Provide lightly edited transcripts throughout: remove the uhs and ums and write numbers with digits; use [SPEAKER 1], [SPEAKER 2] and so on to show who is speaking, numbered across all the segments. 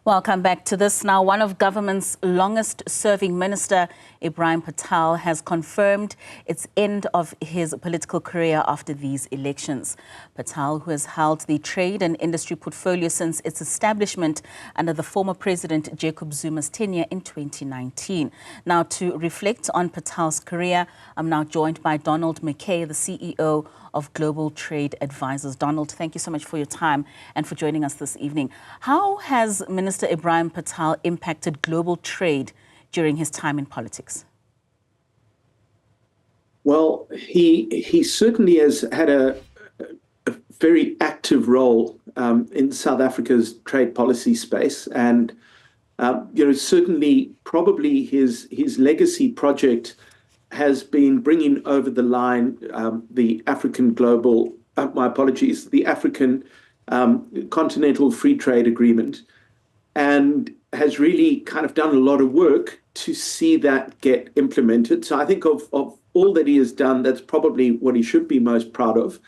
[SPEAKER 1] Welcome back to this. Now, one of government's longest-serving minister, Ebrahim Patel, has confirmed its end of his political career after these elections. Patel, who has held the trade and industry portfolio since its establishment under the former president Jacob Zuma's tenure in 2019. Now, to reflect on Patel's career, I'm now joined by MacKay, the CEO of Global Trade Advisors. Donald, thank you so much for your time and for joining us this evening. How has Minister Ebrahim Patel impacted global trade during his time in politics?
[SPEAKER 2] Well, he certainly has had a very active role in South Africa's trade policy space, and certainly probably his legacy project has been bringing over the line the African the African Continental Free Trade Agreement, and has really kind of done a lot of work to see that get implemented. So I think of all that he has done, that's probably what he should be most proud of.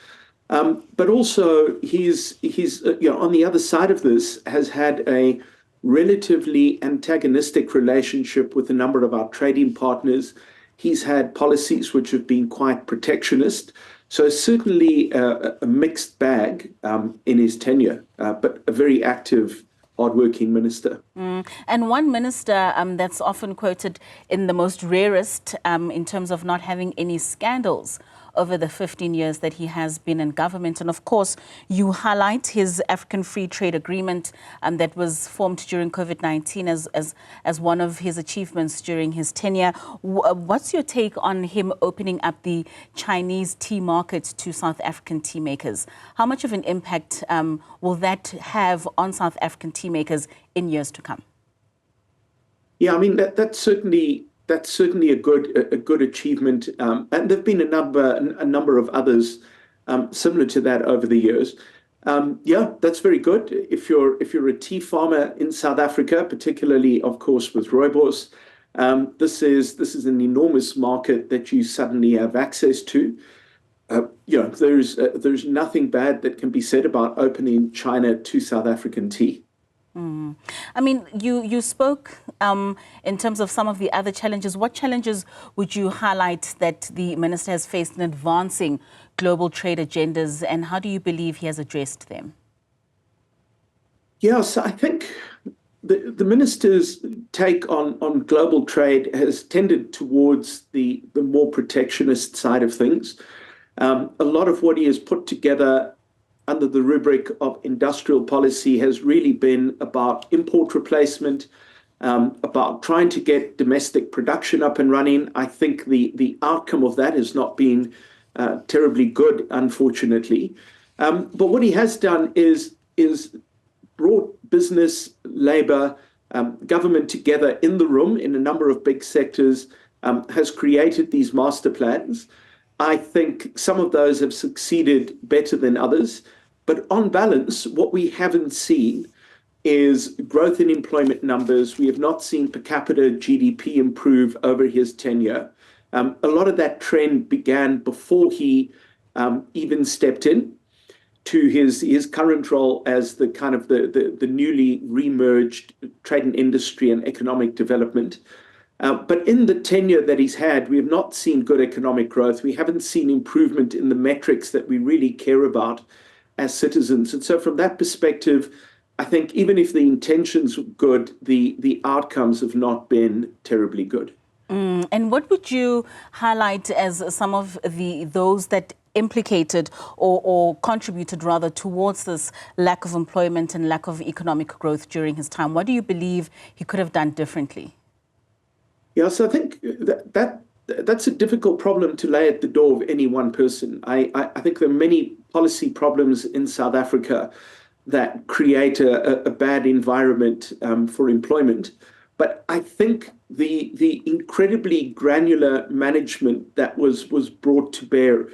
[SPEAKER 2] But also he's on the other side of this, has had a relatively antagonistic relationship with a number of our trading partners. He's had policies which have been quite protectionist. So certainly a mixed bag in his tenure, but a very active, hardworking minister.
[SPEAKER 1] And one minister that's often quoted in the most rarest in terms of not having any scandals over the 15 years that he has been in government. And of course, you highlight his African Free Trade Agreement that was formed during COVID-19 as one of his achievements during his tenure. What's your take on him opening up the Chinese tea market to South African tea makers? How much of an impact will that have on South African tea makers in years to come?
[SPEAKER 2] Yeah, I mean, that's certainly a good achievement, and there've been a number of others similar to that over the years. Yeah, that's very good. If you're a tea farmer in South Africa, particularly, of course, with rooibos, this is an enormous market that you suddenly have access to. There's nothing bad that can be said about opening China to South African tea.
[SPEAKER 1] I mean, you spoke in terms of some of the other challenges. What challenges would you highlight that the minister has faced in advancing global trade agendas, and how do you believe he has addressed them?
[SPEAKER 2] Yeah, so I think the minister's take on global trade has tended towards the more protectionist side of things. A lot of what he has put together under the rubric of industrial policy has really been about import replacement, about trying to get domestic production up and running. I think the outcome of that has not been terribly good, unfortunately. But what he has done is brought business, labor, government together in the room in a number of big sectors, has created these master plans. I think some of those have succeeded better than others. But on balance, what we haven't seen is growth in employment numbers. We have not seen per capita GDP improve over his tenure. A lot of that trend began before he even stepped in to his current role as the kind of the newly remerged trade and industry and economic development. But in the tenure that he's had, we have not seen good economic growth. We haven't seen improvement in the metrics that we really care about as citizens. And so from that perspective, I think even if the intentions were good, the outcomes have not been terribly good.
[SPEAKER 1] And what would you highlight as some of those that implicated or contributed rather towards this lack of employment and lack of economic growth during his time? What do you believe he could have done differently?
[SPEAKER 2] Yeah, so I think that's a difficult problem to lay at the door of any one person. I think there are many policy problems in South Africa that create a bad environment for employment. But I think the incredibly granular management that was brought to bear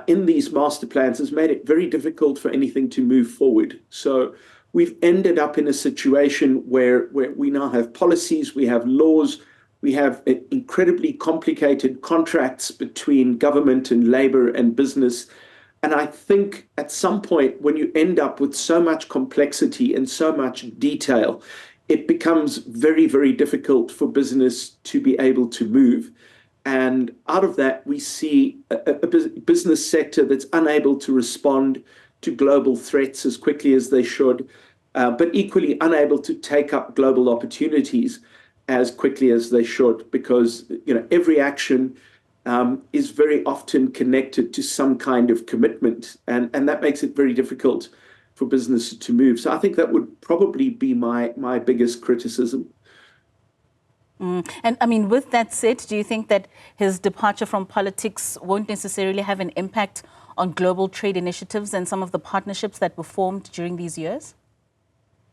[SPEAKER 2] in these master plans has made it very difficult for anything to move forward. So we've ended up in a situation where we now have policies, we have laws, we have incredibly complicated contracts between government and labor and business. And I think at some point, when you end up with so much complexity and so much detail, it becomes very, very difficult for business to be able to move. And out of that, we see a business sector that's unable to respond to global threats as quickly as they should, but equally unable to take up global opportunities as quickly as they should, because every action is very often connected to some kind of commitment, and that makes it very difficult for business to move. So I think that would probably be my biggest criticism.
[SPEAKER 1] And I mean, with that said, do you think that his departure from politics won't necessarily have an impact on global trade initiatives and some of the partnerships that were formed during these years?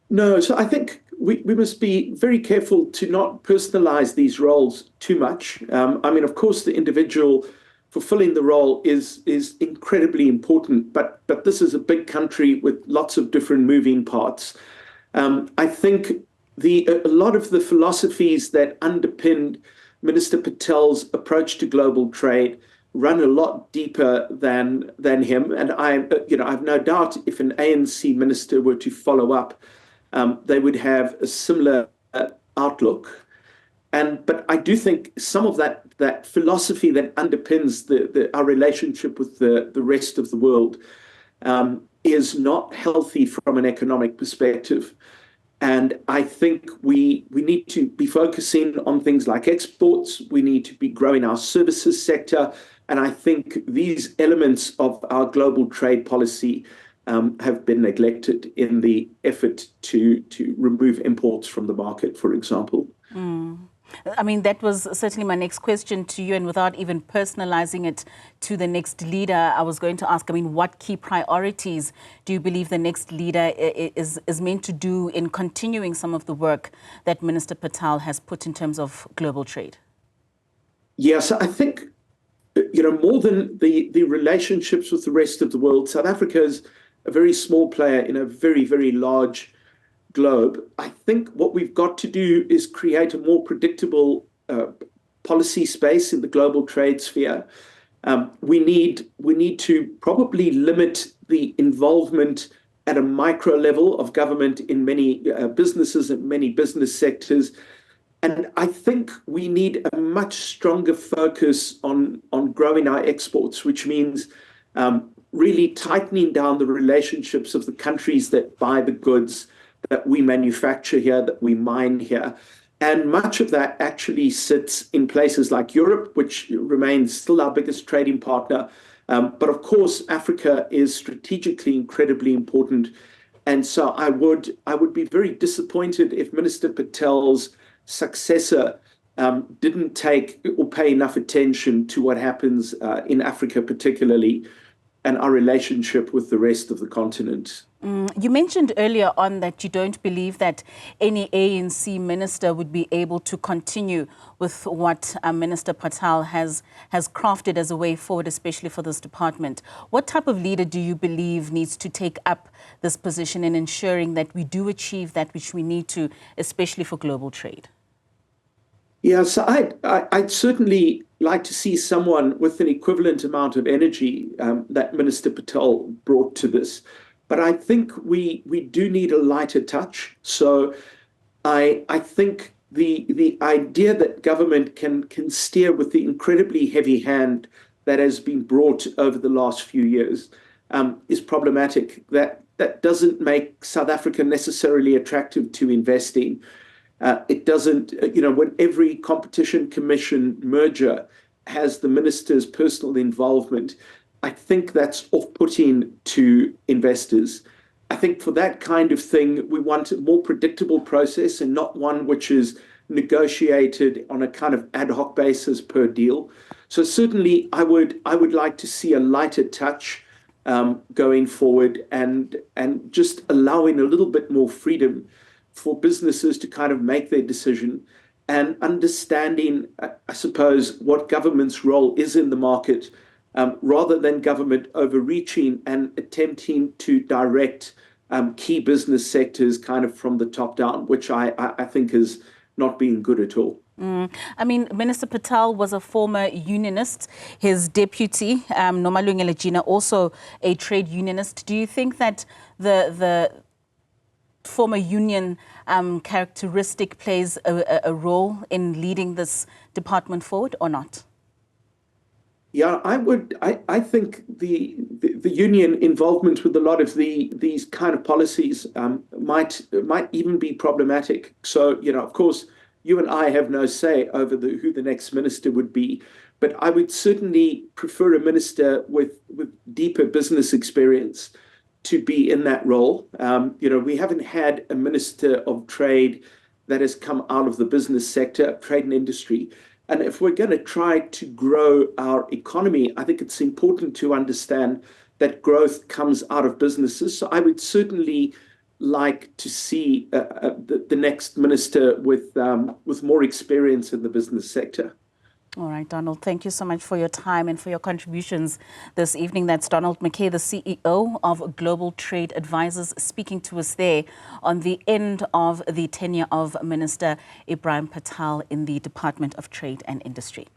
[SPEAKER 2] No, so I think we must be very careful to not personalize these roles too much. I mean, of course, the individual fulfilling the role is incredibly important, but this is a big country with lots of different moving parts. I think a lot of the philosophies that underpinned Minister Patel's approach to global trade run a lot deeper than him. And I've no doubt if an ANC minister were to follow up, they would have a similar outlook. But I do think some of that philosophy that underpins our relationship with the rest of the world is not healthy from an economic perspective. And I think we need to be focusing on things like exports. We need to be growing our services sector. And I think these elements of our global trade policy have been neglected in the effort to remove imports from the market, for example.
[SPEAKER 1] I mean, that was certainly my next question to you, and without even personalizing it to the next leader, I was going to ask, I mean, what key priorities do you believe the next leader is meant to do in continuing some of the work that Minister Patel has put in terms of global trade?
[SPEAKER 2] Yes, I think, more than the relationships with the rest of the world, South Africa is a very small player in a very, very large globe. I think what we've got to do is create a more predictable policy space in the global trade sphere. We need to probably limit the involvement at a micro level of government in many businesses and many business sectors. And I think we need a much stronger focus on growing our exports, which means really tightening down the relationships of the countries that buy the goods that we manufacture here, that we mine here. And much of that actually sits in places like Europe, which remains still our biggest trading partner. But of course, Africa is strategically incredibly important. And so I would be very disappointed if Minister Patel's successor didn't take or pay enough attention to what happens in Africa particularly, and our relationship with the rest of the continent.
[SPEAKER 1] You mentioned earlier on that you don't believe that any ANC minister would be able to continue with what Minister Patel has crafted as a way forward, especially for this department. What type of leader do you believe needs to take up this position in ensuring that we do achieve that which we need to, especially for global trade?
[SPEAKER 2] Yeah, so I'd certainly like to see someone with an equivalent amount of energy that Minister Patel brought to this. But I think we do need a lighter touch. So I think the idea that government can steer with the incredibly heavy hand that has been brought over the last few years is problematic. That doesn't make South Africa necessarily attractive to investing. It doesn't, when every competition commission merger has the minister's personal involvement, I think that's off-putting to investors. I think for that kind of thing, we want a more predictable process and not one which is negotiated on a kind of ad hoc basis per deal. So certainly I would like to see a lighter touch going forward and just allowing a little bit more freedom for businesses to kind of make their decision, and understanding, I suppose, what government's role is in the market, rather than government overreaching and attempting to direct key business sectors kind of from the top down, which I think has not been good at all.
[SPEAKER 1] I mean, Minister Patel was a former unionist. His deputy, Nomalungelo Gina, also a trade unionist. Do you think that the former union characteristic plays a role in leading this department forward or not?
[SPEAKER 2] Yeah, I think the union involvement with a lot of these kind of policies might even be problematic. So, of course, you and I have no say over who the next minister would be, but I would certainly prefer a minister with deeper business experience to be in that role. We haven't had a minister of trade that has come out of the business sector, trade and industry. And if we're going to try to grow our economy, I think it's important to understand that growth comes out of businesses. So I would certainly like to see the next minister with more experience in the business sector.
[SPEAKER 1] All right, Donald, thank you so much for your time and for your contributions this evening. That's Donald MacKay, the CEO of Global Trade Advisors, speaking to us there on the end of the tenure of Minister Ebrahim Patel in the Department of Trade and Industry.